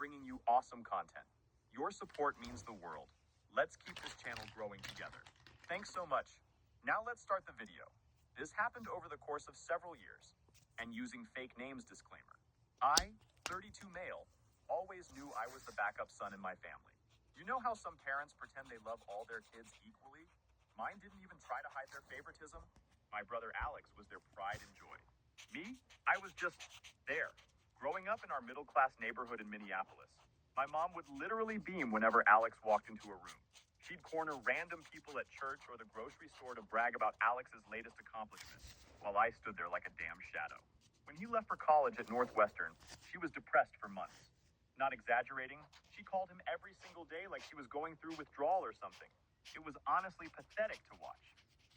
bringing you awesome content. Your support means the world. Let's keep this channel growing together. Thanks so much. Now let's start the video. This happened over the course of several years, and using fake names disclaimer. I, 32 male, always knew I was the backup son in my family. You know how some parents pretend they love all their kids equally? Mine didn't even try to hide their favoritism. My brother Alex was their pride and joy. Me, I was just there, growing up in our middle-class neighborhood in Minneapolis. My mom would literally beam whenever Alex walked into a room. She'd corner random people at church or the grocery store to brag about Alex's latest accomplishments, while I stood there like a damn shadow. When he left for college at Northwestern, she was depressed for months. Not exaggerating, she called him every single day like she was going through withdrawal or something. It was honestly pathetic to watch.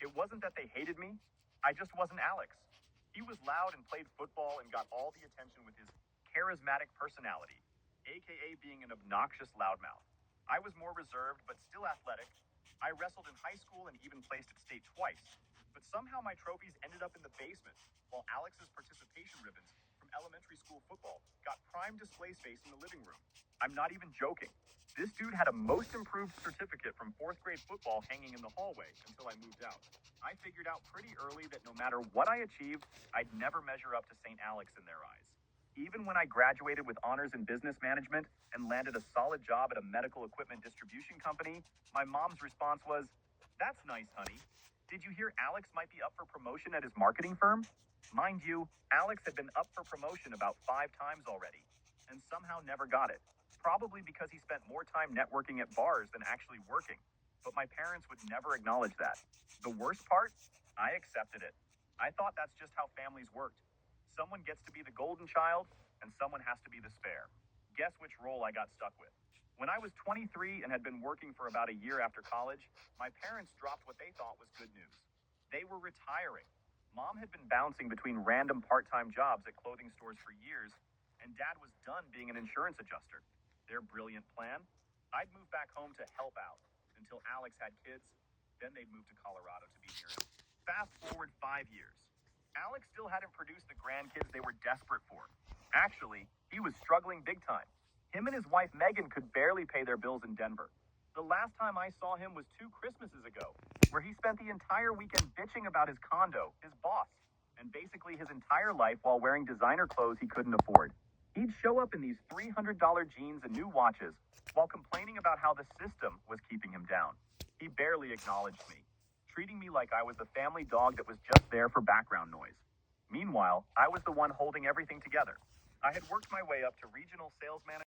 It wasn't that they hated me, I just wasn't Alex. He was loud and played football and got all the attention with his charismatic personality, aka being an obnoxious loudmouth. I was more reserved, but still athletic. I wrestled in high school and even placed at state twice. But somehow my trophies ended up in the basement, while Alex's participation ribbons from elementary school football got prime display space in the living room. I'm not even joking. This dude had a most improved certificate from 4th grade football hanging in the hallway until I moved out. I figured out pretty early that no matter what I achieved, I'd never measure up to St. Alex in their eyes. Even when I graduated with honors in business management and landed a solid job at a medical equipment distribution company, my mom's response was, "That's nice, honey. Did you hear Alex might be up for promotion at his marketing firm?" Mind you, Alex had been up for promotion about 5 times already, and somehow never got it. Probably because he spent more time networking at bars than actually working. But my parents would never acknowledge that. The worst part? I accepted it. I thought that's just how families worked. Someone gets to be the golden child, and someone has to be the spare. Guess which role I got stuck with? When I was 23 and had been working for about a year after college, my parents dropped what they thought was good news. They were retiring. Mom had been bouncing between random part-time jobs at clothing stores for years, and Dad was done being an insurance adjuster. Their brilliant plan? I'd move back home to help out until Alex had kids, then they'd move to Colorado to be near him. Fast forward 5 years. Alex still hadn't produced the grandkids they were desperate for. Actually, he was struggling big time. Him and his wife Megan could barely pay their bills in Denver. The last time I saw him was 2 Christmases ago, where he spent the entire weekend bitching about his condo, his boss, and basically his entire life while wearing designer clothes he couldn't afford. He'd show up in these $300 jeans and new watches while complaining about how the system was keeping him down. He barely acknowledged me, treating me like I was the family dog that was just there for background noise. Meanwhile, I was the one holding everything together. I had worked my way up to regional sales manager.